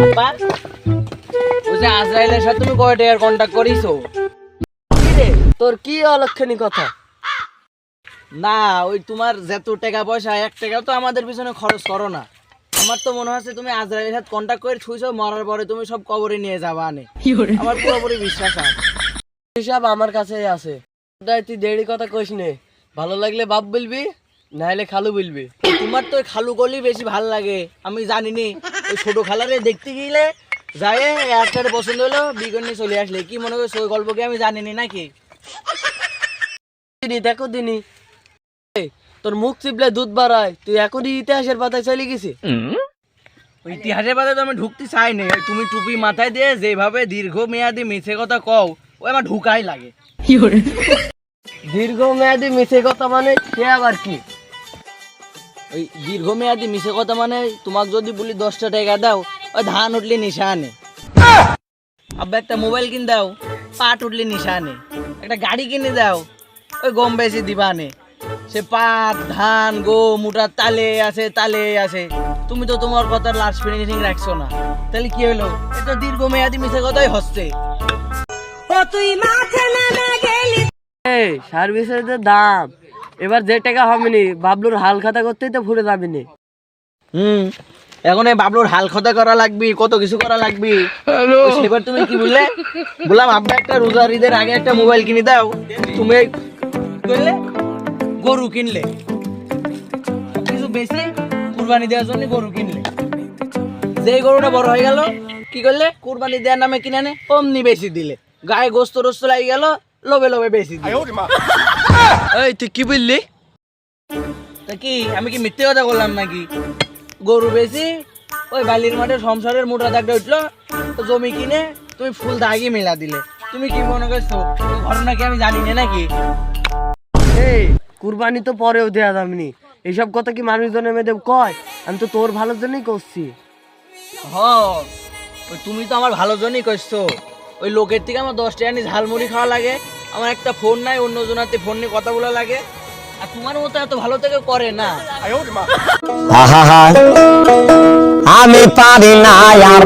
আব্বা ওই যে আজরাইলের সাথে তুমি কয় টাকার কন্টাক্ট করিছো? তোর কি অলক্ষণী কথা? না ওই তোমার যত টাকা পয়সা 1 টাকাও তো আমাদের পিছনে খরচ করো না। আমার তো মনে হচ্ছে তুমি আজরাইলের সাথে কন্টাক্ট করে ছুঁইছো, মরার পরে তুমি সব কবরে নিয়ে যাবা আনে। আমার পুরোপুরি বিশ্বাস আছে। হিসাব আমার কাছেই আছে। তুই দেরি কথা কইস নে, ভালো লাগলে বাপ বলবি, নাইলে খালু বলবি। তোমার তো ওই খালু গলি বেশি ভাল লাগে, আমি জানিনি। ওই ছোট খালারে দেখতে গেলে যায় একটারে পছন্দ হলো বিগন নিয়ে চলে আসলে কি মনে করছো ওই গল্প কি আমি জানিনি নাকি? দেখো দিনি তোর মুখ চিপলে দুধ বাড়ায়, তুই এখনই ইতিহাসের পাতায় চলে গেছি। ওই ইতিহাসের পাতায় তো আমি ঢুকতে চাই না। তুমি টুপি মাথায় দিয়ে যেভাবে দীর্ঘমেয়াদী মিছে কথা কও ওই আমার ঢুকাই লাগে। দীর্ঘমেয়াদী মিছে কথা মানে সে আবার কি? ওই দীর্ঘমেয়াদী মিছে কথা মানে তোমাকে যদি বলি 10টা টাকা দাও ওই ধান উঠলে নিশা আনে। আব্বা একটা মোবাইল কিনে দাও, পাট উঠলে নিশা আনে। একটা গাড়ি কিনে দাও, ওই গম বেশি দিবা আনে। সে পাট ধান গম উঠার তালে আছে। তুমি তো তোমার কথার লাস্ট ফিনিশিং রাখছো না, তাহলে কি হলো? এটা দীর্ঘমেয়াদী মিছে কথাই হচ্ছে। এই সার্ভিসের যে দাম, এবার যে টাকা হবে নি বাবলুর হাল খাতা করতেই তো ভুলে যাবি নি। এখন এই বাবলুর হাল খতা করা লাগবে, কত কিছু করা লাগবে। সেবার তুমি কি বললে? বললাম আব্বা একটা রোজার ঈদের আগে একটা মোবাইল কিনে দাও। তুমি করলে গরু কিনলে, কিছু বেশি কুরবানি দেওয়ার জন্য গরু কিনলে। যেই গরুটা বড় হয়ে গেল কি করলে? কুরবানি দেওয়ার নামে কিনে নে অমনি বেশি দিলে। গায়ে গোস্ত রোস্ত লাগে গেল, লোভে বেশি দিলে। এই তুই কি বললি? তা কি আমি কি মিথ্যে কথা বললাম নাকি? গরু বেশি ওই বালির মাঠে সংসারের মোটা দাগটা উঠলো, জমি কিনে তুমি ফুল দাগি মেলা দিলে। তুমি কি মনে করছো ঘটনা কি আমি জানি না নাকি? এই কুরবানি তো পরেও দেয়া যাবেনি, এইসব কথা কি মানুষজনের মেয়েদের কয়? আমি তো তোর ভালোর জন্যই করছি। ওই তুমি তো আমার ভালো জন্যই করছো। ওই লোকের থেকে আমার 10 টাকা নিয়ে ঝালমুড়ি খাওয়া লাগে, আমার একটা ফোন নাই, অন্য জনাতে ফোন নিয়ে কথা বলা লাগে। আর তোমার মতো এত ভালো থেকে করে না। আমি পারি না আর